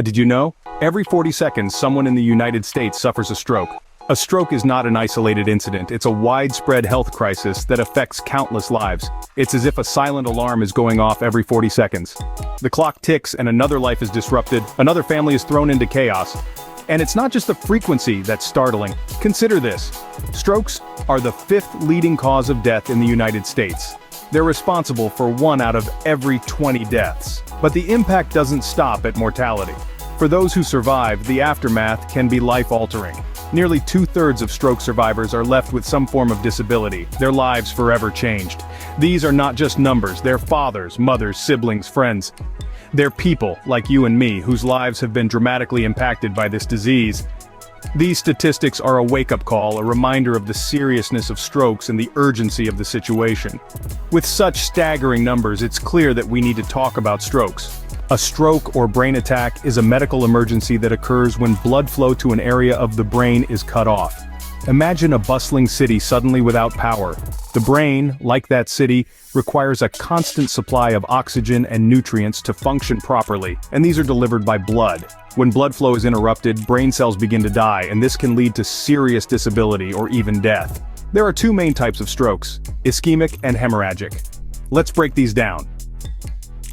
Did you know? Every 40 seconds, someone in the United States suffers a stroke. A stroke is not an isolated incident, it's a widespread health crisis that affects countless lives. It's as if a silent alarm is going off every 40 seconds. The clock ticks and another life is disrupted, another family is thrown into chaos. And it's not just the frequency that's startling. Consider this. Strokes are the 5th leading cause of death in the United States. They're responsible for 1 out of every 20 deaths. But the impact doesn't stop at mortality. For those who survive, the aftermath can be life-altering. Nearly 2/3 of stroke survivors are left with some form of disability, their lives forever changed. These are not just numbers, they're fathers, mothers, siblings, friends. They're people, like you and me, whose lives have been dramatically impacted by this disease. These statistics are a wake-up call, a reminder of the seriousness of strokes and the urgency of the situation. With such staggering numbers, it's clear that we need to talk about strokes. A stroke or brain attack is a medical emergency that occurs when blood flow to an area of the brain is cut off. Imagine a bustling city suddenly without power. The brain, like that city, requires a constant supply of oxygen and nutrients to function properly, and these are delivered by blood. When blood flow is interrupted, brain cells begin to die, and this can lead to serious disability or even death. There are 2 main types of strokes: ischemic and hemorrhagic. Let's break these down.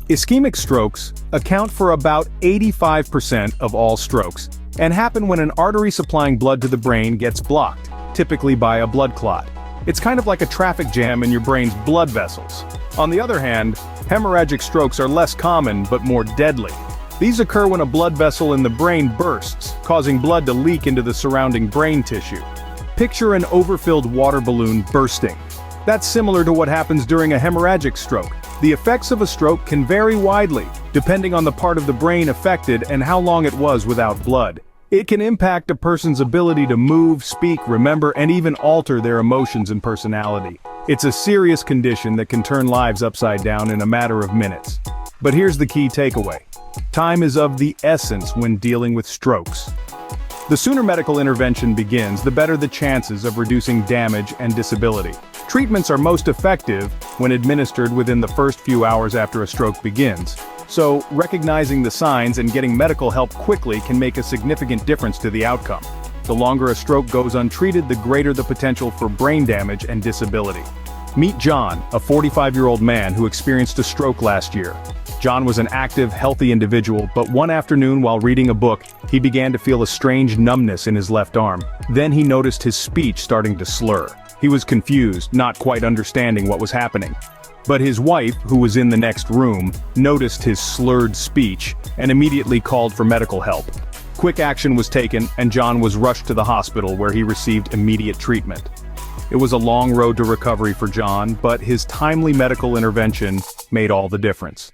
Ischemic strokes account for about 85% of all strokes, and happen when an artery supplying blood to the brain gets blocked, typically by a blood clot. It's kind of like a traffic jam in your brain's blood vessels. On the other hand, hemorrhagic strokes are less common but more deadly. These occur when a blood vessel in the brain bursts, causing blood to leak into the surrounding brain tissue. Picture an overfilled water balloon bursting. That's similar to what happens during a hemorrhagic stroke. The effects of a stroke can vary widely, depending on the part of the brain affected and how long it was without blood. It can impact a person's ability to move, speak, remember, and even alter their emotions and personality. It's a serious condition that can turn lives upside down in a matter of minutes. But here's the key takeaway. Time is of the essence when dealing with strokes. The sooner medical intervention begins, the better the chances of reducing damage and disability. Treatments are most effective when administered within the first few hours after a stroke begins. So, recognizing the signs and getting medical help quickly can make a significant difference to the outcome. The longer a stroke goes untreated, the greater the potential for brain damage and disability. Meet John, a 45-year-old man who experienced a stroke last year. John was an active, healthy individual, but one afternoon while reading a book, he began to feel a strange numbness in his left arm. Then he noticed his speech starting to slur. He was confused, not quite understanding what was happening. But his wife, who was in the next room, noticed his slurred speech and immediately called for medical help. Quick action was taken, and John was rushed to the hospital where he received immediate treatment. It was a long road to recovery for John, but his timely medical intervention made all the difference.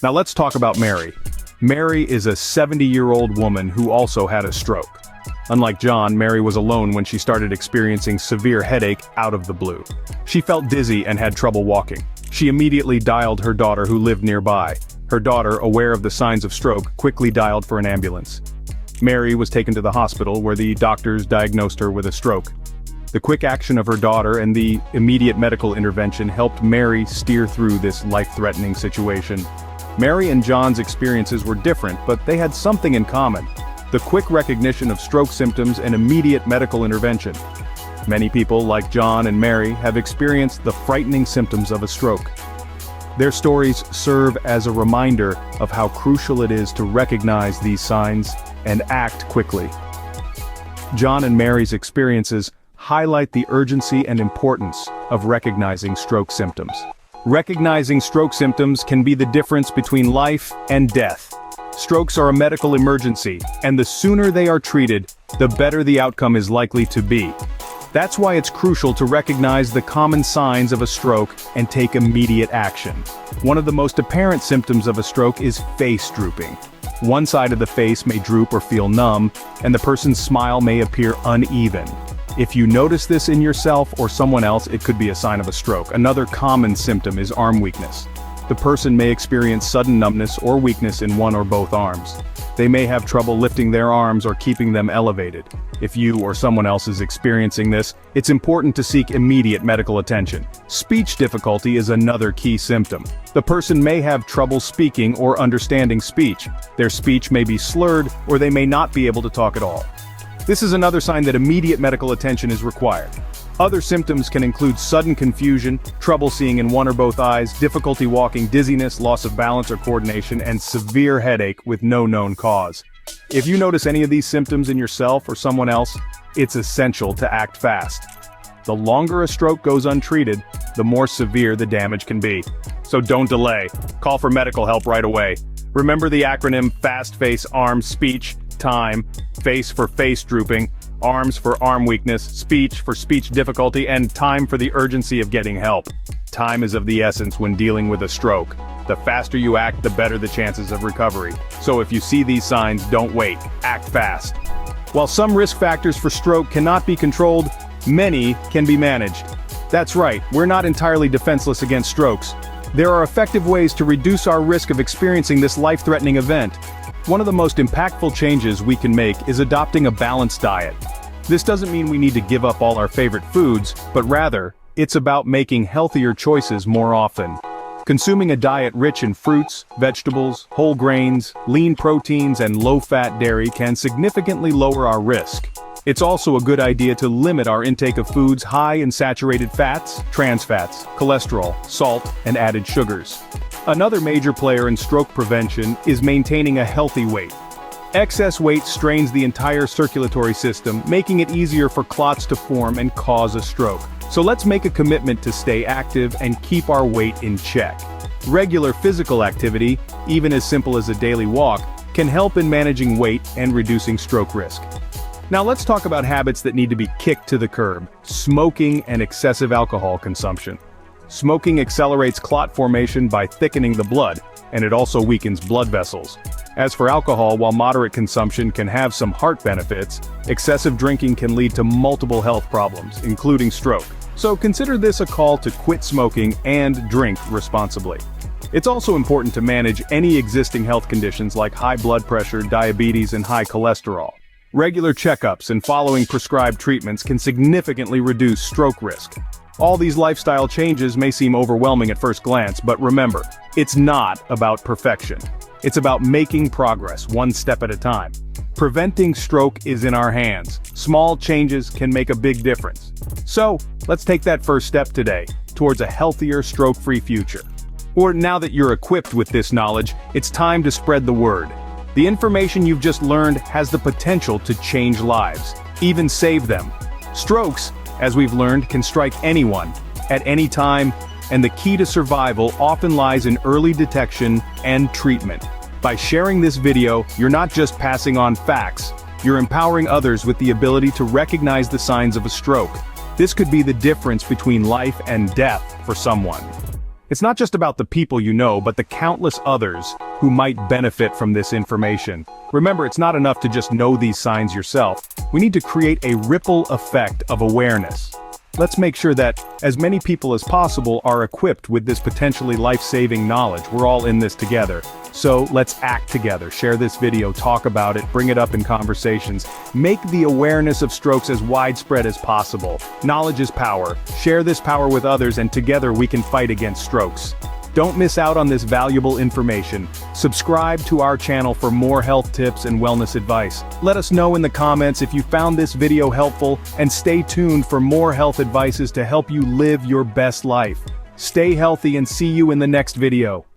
Now let's talk about Mary. Mary is a 70-year-old woman who also had a stroke. Unlike John, Mary was alone when she started experiencing severe headache out of the blue. She felt dizzy and had trouble walking. She immediately dialed her daughter who lived nearby. Her daughter, aware of the signs of stroke, quickly dialed for an ambulance. Mary was taken to the hospital where the doctors diagnosed her with a stroke. The quick action of her daughter and the immediate medical intervention helped Mary steer through this life-threatening situation. Mary and John's experiences were different, but they had something in common: the quick recognition of stroke symptoms and immediate medical intervention. Many people, like John and Mary, have experienced the frightening symptoms of a stroke. Their stories serve as a reminder of how crucial it is to recognize these signs and act quickly. John and Mary's experiences highlight the urgency and importance of recognizing stroke symptoms. Recognizing stroke symptoms can be the difference between life and death. Strokes are a medical emergency, and the sooner they are treated, the better the outcome is likely to be. That's why it's crucial to recognize the common signs of a stroke and take immediate action. One of the most apparent symptoms of a stroke is face drooping. One side of the face may droop or feel numb, and the person's smile may appear uneven. If you notice this in yourself or someone else, it could be a sign of a stroke. Another common symptom is arm weakness. The person may experience sudden numbness or weakness in one or both arms. They may have trouble lifting their arms or keeping them elevated. If you or someone else is experiencing this, it's important to seek immediate medical attention. Speech difficulty is another key symptom. The person may have trouble speaking or understanding speech. Their speech may be slurred, or they may not be able to talk at all. This is another sign that immediate medical attention is required. Other symptoms can include sudden confusion, trouble seeing in one or both eyes, difficulty walking, dizziness, loss of balance or coordination, and severe headache with no known cause. If you notice any of these symptoms in yourself or someone else, it's essential to act fast. The longer a stroke goes untreated, the more severe the damage can be. So don't delay. Call for medical help right away. Remember the acronym FAST, face, arms, speech, time, face for face drooping, arms for arm weakness, speech for speech difficulty, and time for the urgency of getting help. Time is of the essence when dealing with a stroke. The faster you act, the better the chances of recovery. So if you see these signs, don't wait. Act fast. While some risk factors for stroke cannot be controlled, many can be managed. That's right, we're not entirely defenseless against strokes. There are effective ways to reduce our risk of experiencing this life-threatening event. One of the most impactful changes we can make is adopting a balanced diet. This doesn't mean we need to give up all our favorite foods, but rather, it's about making healthier choices more often. Consuming a diet rich in fruits, vegetables, whole grains, lean proteins, and low-fat dairy can significantly lower our risk. It's also a good idea to limit our intake of foods high in saturated fats, trans fats, cholesterol, salt, and added sugars. Another major player in stroke prevention is maintaining a healthy weight. Excess weight strains the entire circulatory system, making it easier for clots to form and cause a stroke. So let's make a commitment to stay active and keep our weight in check. Regular physical activity, even as simple as a daily walk, can help in managing weight and reducing stroke risk. Now let's talk about habits that need to be kicked to the curb: smoking and excessive alcohol consumption. Smoking accelerates clot formation by thickening the blood, and it also weakens blood vessels. As for alcohol, while moderate consumption can have some heart benefits, excessive drinking can lead to multiple health problems, including stroke. So consider this a call to quit smoking and drink responsibly. It's also important to manage any existing health conditions like high blood pressure, diabetes, and high cholesterol. Regular checkups and following prescribed treatments can significantly reduce stroke risk. All these lifestyle changes may seem overwhelming at first glance, but remember, it's not about perfection. It's about making progress, one step at a time. Preventing stroke is in our hands. Small changes can make a big difference. So, let's take that first step today, towards a healthier, stroke-free future. Or now that you're equipped with this knowledge, it's time to spread the word. The information you've just learned has the potential to change lives, even save them. Strokes, as we've learned, can strike anyone, at any time, and the key to survival often lies in early detection and treatment. By sharing this video, you're not just passing on facts, you're empowering others with the ability to recognize the signs of a stroke. This could be the difference between life and death for someone. It's not just about the people you know, but the countless others who might benefit from this information. Remember, it's not enough to just know these signs yourself. We need to create a ripple effect of awareness. Let's make sure that as many people as possible are equipped with this potentially life-saving knowledge. We're all in this together. So let's act together. Share this video, talk about it, bring it up in conversations. Make the awareness of strokes as widespread as possible. Knowledge is power. Share this power with others, and together we can fight against strokes. Don't miss out on this valuable information. Subscribe to our channel for more health tips and wellness advice. Let us know in the comments if you found this video helpful, and stay tuned for more health advices to help you live your best life. Stay healthy and see you in the next video.